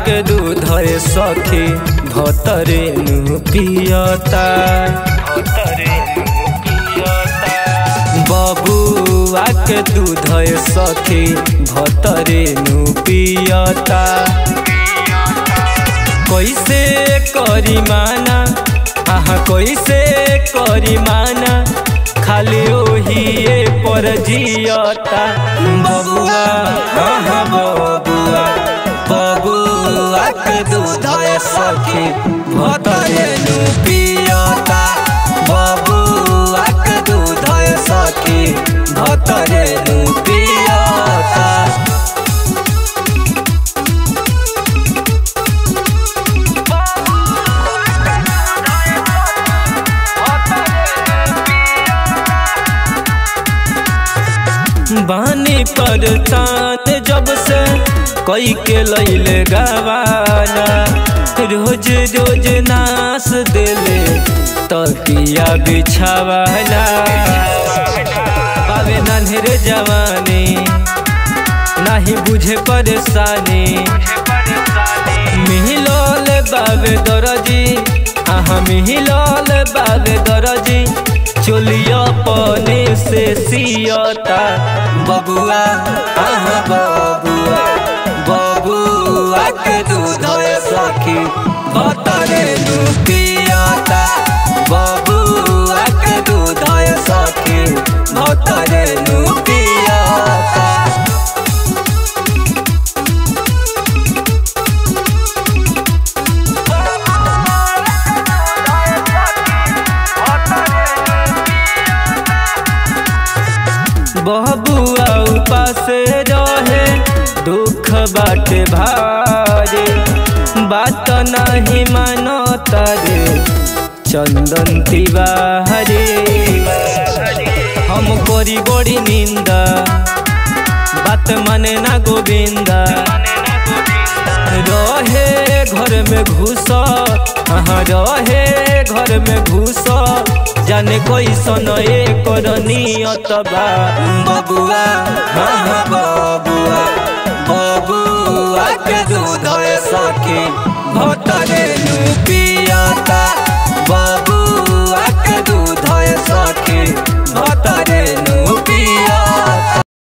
के दूध है सखी भतरे नु पियता। बबुआ के दूध है सखी भतरे नु पियता। कैसे करी माना कैसे करी माना खाली ओही पर जियता। बबुआ बबुआ बबुआ के दूध है सखी भतरे नु पियता। बबुआ के दूध है सखी भतरे नु पियता। बानी परेशान जब से कोई के लैले गवाना। रोज रोज नास देले तकिया बिछावाना। पावे नन्हे जवानी नहीं बुझे परेशानी। मिहिलल बाबे दरजी मिहिलल बाबे दरजी चोलिया पने से सियता। बबुआ बबुआ बबुआ के दूध है सखी भतरे नु पियता। बबुआ के दूध है सखी भतरे नु पियता। बबुआ उपास रहे दुख बाटे भारे। बात नहीं मानता रे चंदन तिवारी। हम कोरी बड़ी निंदा बात माने ना गोविंदा। रहे घर में घुस रहे घर में घुस जाने कोई सन नियत बा। बबुआ बबुआ बबुआ के दूध है सखी भतरे नु पियता। बबुआ के दूध है सखी